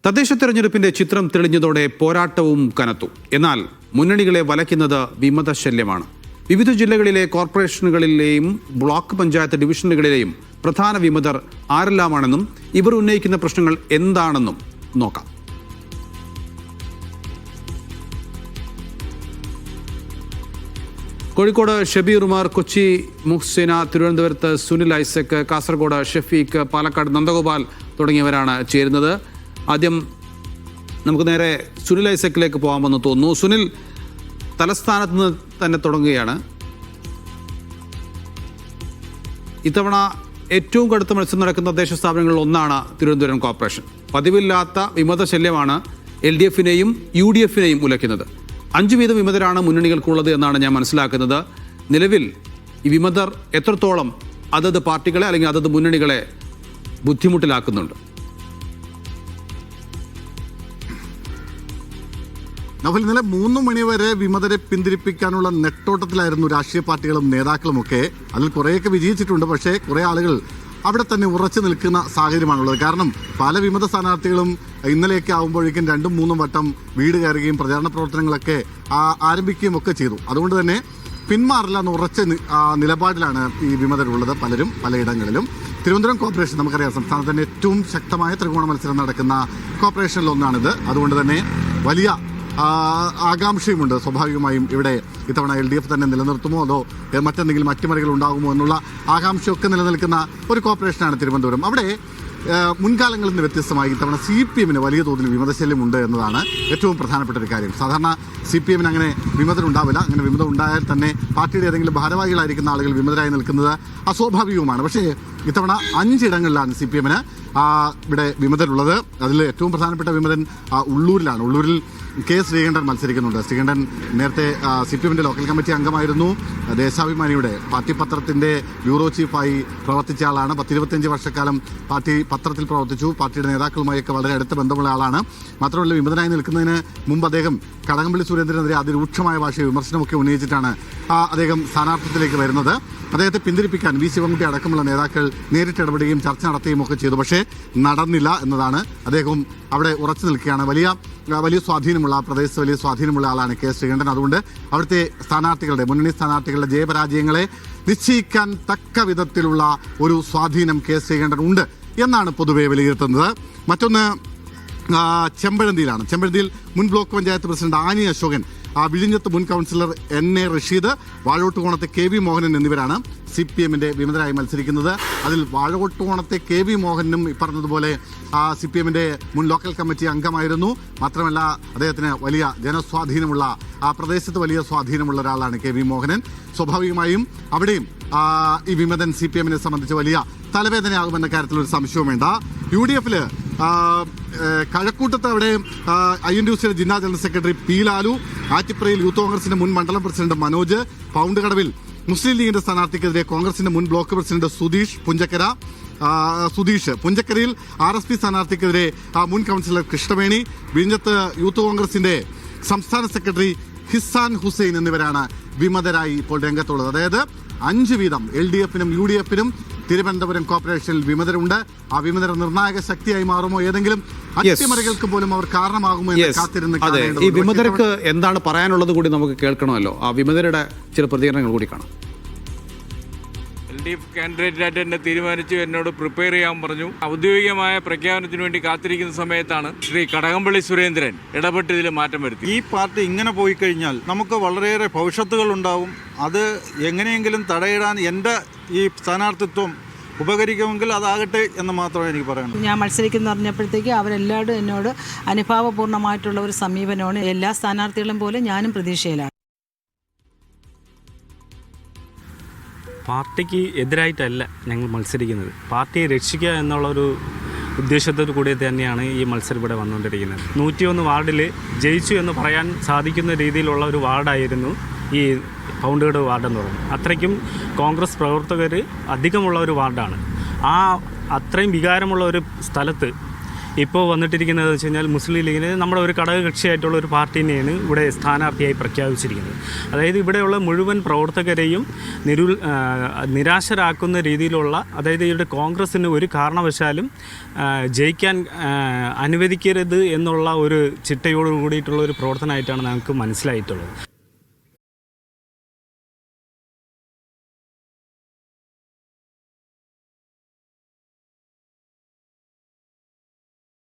തദ്ദേശ തെരഞ്ഞെടുപ്പിന്റെ ചിത്രം തെളിഞ്ഞതോടെ പോരാട്ടവും കനത്തു. എന്നാൽ മുന്നണികളെ വലയ്ക്കുന്നത് വിമതശല്യമാണ്. വിവിധ ജില്ലകളിലെ കോർപ്പറേഷനുകളിലെയും ബ്ലോക്ക് പഞ്ചായത്ത് ഡിവിഷനുകളിലെയും പ്രധാന വിമതർ ആരെല്ലാമാണെന്നും ഇവർ ഉന്നയിക്കുന്ന പ്രശ്നങ്ങൾ എന്താണെന്നും നോക്കാം. കോഴിക്കോട് ഷബീർ ഉമർ, കൊച്ചി മുഹ്സിന, തിരുവനന്തപുരത്ത് സുനിൽ ഐസക്, കാസർഗോഡ് ഷഫീഖ്, പാലക്കാട് നന്ദഗോപാൽ തുടങ്ങിയവരാണ് ചേരുന്നത്. ആദ്യം നമുക്ക് നേരെ സുനിൽ ഐസക്കിലേക്ക് പോകാമെന്ന് തോന്നുന്നു. സുനിൽ, തലസ്ഥാനത്ത് നിന്ന് തന്നെ തുടങ്ങുകയാണ്. ഇത്തവണ ഏറ്റവും കടുത്ത മത്സരം നടക്കുന്ന തദ്ദേശ സ്ഥാപനങ്ങളിൽ ഒന്നാണ് തിരുവനന്തപുരം കോർപ്പറേഷൻ. പതിവില്ലാത്ത വിമത ശല്യമാണ് LDFനെയും UDFനെയും ഉലയ്ക്കുന്നത്. 5 വീതം വിമതരാണ് മുന്നണികൾക്കുള്ളത് എന്നാണ് ഞാൻ മനസ്സിലാക്കുന്നത്. നിലവിൽ ഈ വിമതർ എത്രത്തോളം അതത് പാർട്ടികളെ അല്ലെങ്കിൽ അതത് മുന്നണികളെ ബുദ്ധിമുട്ടിലാക്കുന്നുണ്ട്? നവൽ, ഇന്നലെ 3 മണിവരെ വിമതരെ പിന്തിരിപ്പിക്കാനുള്ള നെട്ടോട്ടത്തിലായിരുന്നു രാഷ്ട്രീയ പാർട്ടികളും നേതാക്കളുമൊക്കെ. അതിൽ കുറേയൊക്കെ വിജയിച്ചിട്ടുണ്ട്. പക്ഷേ കുറേ ആളുകൾ അവിടെ തന്നെ ഉറച്ചു നിൽക്കുന്ന സാഹചര്യമാണുള്ളത്. കാരണം പല വിമത സ്ഥാനാർത്ഥികളും ഇന്നലെയൊക്കെ ആകുമ്പോഴേക്കും 2-3 വട്ടം വീട് കയറുകയും പ്രചാരണ പ്രവർത്തനങ്ങളൊക്കെ ആരംഭിക്കുകയും ഒക്കെ ചെയ്തു. അതുകൊണ്ട് തന്നെ പിന്മാറില്ല എന്ന് ഉറച്ച നിലപാടിലാണ് ഈ വിമതരുള്ളത്. പലരും പലയിടങ്ങളിലും. തിരുവനന്തപുരം കോർപ്പറേഷൻ നമുക്കറിയാം, സംസ്ഥാനത്തിന്റെ ഏറ്റവും ശക്തമായ ത്രികോണ മത്സരം നടക്കുന്ന കോർപ്പറേഷനിലൊന്നാണിത്. അതുകൊണ്ട് തന്നെ വലിയ ആകാംക്ഷയുമുണ്ട്. സ്വാഭാവികമായും ഇവിടെ ഇത്തവണ LDF തന്നെ നിലനിർത്തുമോ അതോ മറ്റെന്തെങ്കിലും അട്ടിമറികൾ ഉണ്ടാകുമോ എന്നുള്ള ആകാംക്ഷയൊക്കെ നിലനിൽക്കുന്ന ഒരു കോർപ്പറേഷനാണ് തിരുവനന്തപുരം. അവിടെ മുൻകാലങ്ങളിൽ നിന്ന് വ്യത്യസ്തമായി ഇത്തവണ CPMന് വലിയ തോതിൽ വിമതശല്യമുണ്ട് എന്നതാണ് ഏറ്റവും പ്രധാനപ്പെട്ട ഒരു കാര്യം. സാധാരണ CPMന് അങ്ങനെ വിമതരുണ്ടാവില്ല. അങ്ങനെ വിമതം ഉണ്ടായാൽ തന്നെ പാർട്ടിയുടെ ഏതെങ്കിലും ഭാരവാഹികളായിരിക്കുന്ന ആളുകൾ വിമതരായി നിൽക്കുന്നത് അസ്വാഭാവികവുമാണ്. പക്ഷേ ഇത്തവണ 5 ഇടങ്ങളിലാണ് CPMന് ഇവിടെ വിമതരുള്ളത്. അതിൽ ഏറ്റവും പ്രധാനപ്പെട്ട വിമതൻ ഉള്ളൂരിലാണ്. ഉള്ളൂരിൽ K. ശ്രീകണ്ഠൻ മത്സരിക്കുന്നുണ്ട്. ശ്രീകണ്ഠൻ നേരത്തെ CPMന്റെ ലോക്കൽ കമ്മിറ്റി അംഗമായിരുന്നു. ദേശാഭിമാനിയുടെ പാർട്ടി പത്രത്തിന്റെ ബ്യൂറോ ചീഫായി പ്രവർത്തിച്ച ആളാണ്. 10-25 വർഷക്കാലം പാർട്ടി പത്രത്തിൽ പ്രവർത്തിച്ചു. പാർട്ടിയുടെ നേതാക്കളുമായൊക്കെ വളരെ അടുത്ത ബന്ധമുള്ള ആളാണ്. മാത്രമല്ല, വിമതനായി നിൽക്കുന്നതിന് മുമ്പ് അദ്ദേഹം കടകംപള്ളി സുരേന്ദ്രനെതിരെ അതിരൂക്ഷമായ ഭാഷയിൽ വിമർശനമൊക്കെ ഉന്നയിച്ചിട്ടാണ് അദ്ദേഹം സ്ഥാനാർത്ഥിത്വത്തിലേക്ക് വരുന്നത്. അദ്ദേഹത്തെ പിന്തിരിപ്പിക്കാൻ V. ശിവൻകുട്ടി അടക്കമുള്ള നേതാക്കൾ നേരിട്ട് ഇടപെടുകയും ചർച്ച നടത്തുകയും ഒക്കെ ചെയ്തു. പക്ഷേ നടന്നില്ല എന്നതാണ്. അദ്ദേഹം അവിടെ ഉറച്ചു നിൽക്കുകയാണ്. വലിയ സ്വാധീനമുള്ള പ്രദേശത്ത് വലിയ സ്വാധീനമുള്ള ആളാണ് K. ശ്രീകണ്ഠൻ. അതുകൊണ്ട് അവിടുത്തെ മുന്നണി സ്ഥാനാർത്ഥികളുടെ ജയപരാജയങ്ങളെ നിശ്ചയിക്കാൻ തക്ക വിധത്തിലുള്ള ഒരു സ്വാധീനം K. ശ്രീകണ്ഠൻ ഉണ്ട് എന്നാണ് പൊതുവെ വിലയിരുത്തുന്നത്. മറ്റൊന്ന് ചെമ്പഴന്തിയിലാണ്. ചെമ്പഴന്തിയിൽ മുൻ ബ്ലോക്ക് പഞ്ചായത്ത് പ്രസിഡന്റ് ആനി അശോകൻ, വിഴിഞ്ഞത്ത് മുൻ കൗൺസിലർ NA റഷീദ്, വാഴോട്ടുകോണത്തെ KV മോഹനൻ എന്നിവരാണ് CPMന്റെ വിമതരായി മത്സരിക്കുന്നത്. അതിൽ വാഴോട്ടുകോണത്തെ KV മോഹനും ഈ പറഞ്ഞതുപോലെ CPMന്റെ മുൻ ലോക്കൽ കമ്മിറ്റി അംഗമായിരുന്നു. മാത്രമല്ല, അദ്ദേഹത്തിന് വലിയ ജനസ്വാധീനമുള്ള പ്രദേശത്ത് വലിയ സ്വാധീനമുള്ള ഒരാളാണ് KV മോഹനൻ. സ്വാഭാവികമായും അവിടെയും ഈ വിമതൻ CPMനെ സംബന്ധിച്ച് വലിയ തലവേദനയാകുമെന്ന കാര്യത്തിൽ ഒരു സംശയവും വേണ്ട. UDFല് കഴക്കൂട്ടത്ത് അവിടെ INTUCയുടെ ജില്ലാ ജനറൽ സെക്രട്ടറി P. ലാലു, ആറ്റിപ്രയിൽ യൂത്ത് കോൺഗ്രസിന്റെ മുൻ മണ്ഡലം പ്രസിഡന്റ് മനോജ്, പൗണ്ട് കടവിൽ മുസ്ലിം ലീഗിന്റെ സ്ഥാനാർത്ഥിക്കെതിരെ കോൺഗ്രസിന്റെ മുൻ ബ്ലോക്ക് പ്രസിഡന്റ് സുധീഷ് പുഞ്ചക്കരയിൽ RSP സ്ഥാനാർത്ഥിക്കെതിരെ മുൻ കൗൺസിലർ കൃഷ്ണവേണി, വിഴിഞ്ഞത്ത് യൂത്ത് കോൺഗ്രസിന്റെ സംസ്ഥാന സെക്രട്ടറി ഹിസാൻ ഹുസൈൻ എന്നിവരാണ് വിമതരായി ഇപ്പോൾ രംഗത്തുള്ളത്. അതായത് 5 വീതം LDFനും UDFനും തിരുവനന്തപുരം കോർപ്പറേഷനിൽ വിമതരുണ്ട്. ആ വിമതർ നിർണായക ശക്തിയായി മാറുമോ, ഏതെങ്കിലും അട്ടിമറികൾക്ക് പോലും അവർ കാരണമാകുമോ എന്ന് കാത്തിരുന്ന് ഈ വിമതർക്ക് എന്താണ് പറയാനുള്ളത് കൂടി നമുക്ക് കേൾക്കണമല്ലോ. ആ വിമതരുടെ ചില പ്രതികരണങ്ങൾ കൂടി കാണാം. LDF കാൻഡിഡേറ്റായിട്ട് എന്നെ തീരുമാനിച്ചു, എന്നോട് പ്രിപ്പയർ ചെയ്യാൻ പറഞ്ഞു. ഔദ്യോഗികമായ പ്രഖ്യാപനത്തിന് വേണ്ടി കാത്തിരിക്കുന്ന സമയത്താണ് ശ്രീ കടകംപള്ളി സുരേന്ദ്രൻ ഇടപെട്ട് ഇതിൽ മാറ്റം വരുത്തി. ഈ പാർട്ടി ഇങ്ങനെ പോയി കഴിഞ്ഞാൽ നമുക്ക് വളരെയേറെ ഭവിഷ്യത്തുകൾ ഉണ്ടാവും. അത് എങ്ങനെയെങ്കിലും തടയിടാൻ എൻ്റെ ഈ സ്ഥാനാർത്ഥിത്വം ഉപകരിക്കുമെങ്കിൽ അതാകട്ടെ എന്ന് മാത്രമേ എനിക്ക് പറയാനുള്ളൂ. ഞാൻ മത്സരിക്കുന്നു പറഞ്ഞപ്പോഴത്തേക്ക് അവരെല്ലാവരും എന്നോട് അനുഭാവപൂർണ്ണമായിട്ടുള്ള ഒരു സമീപനമാണ്. എല്ലാ സ്ഥാനാർത്ഥികളും പോലെ ഞാനും പ്രതീക്ഷയിലാണ്. പാർട്ടിക്ക് എതിരായിട്ടല്ല ഞങ്ങൾ മത്സരിക്കുന്നത്. പാർട്ടിയെ രക്ഷിക്കുക എന്നുള്ളൊരു ഉദ്ദേശത്തോടു കൂടി തന്നെയാണ് ഈ മത്സരം ഇവിടെ വന്നുകൊണ്ടിരിക്കുന്നത്. 101 വാർഡിൽ ജയിച്ചു എന്ന് പറയാൻ സാധിക്കുന്ന രീതിയിലുള്ള ഒരു വാർഡായിരുന്നു ഈ പൗണ്ടുകട വാർഡെന്ന് പറയുന്നത്. അത്രയ്ക്കും കോൺഗ്രസ് പ്രവർത്തകർ അധികമുള്ള ഒരു വാർഡാണ്. അത്രയും വികാരമുള്ള ഒരു സ്ഥലത്ത് ഇപ്പോൾ വന്നിട്ടിരിക്കുന്നത് വെച്ച് കഴിഞ്ഞാൽ മുസ്ലിം ലീഗിന് നമ്മുടെ ഒരു ഘടകകക്ഷിയായിട്ടുള്ള ഒരു പാർട്ടിനെയാണ് ഇവിടെ സ്ഥാനാർത്ഥിയായി പ്രഖ്യാപിച്ചിരിക്കുന്നത്. അതായത് ഇവിടെയുള്ള മുഴുവൻ പ്രവർത്തകരെയും നിരാശരാക്കുന്ന രീതിയിലുള്ള, അതായത് ഇവിടെ കോൺഗ്രസ്സിന് ഒരു കാരണവശാലും ജയിക്കാൻ അനുവദിക്കരുത് എന്നുള്ള ഒരു ചിട്ടയോട് കൂടിയിട്ടുള്ള ഒരു പ്രവർത്തനമായിട്ടാണ് ഞങ്ങൾക്ക് മനസ്സിലായിട്ടുള്ളത്.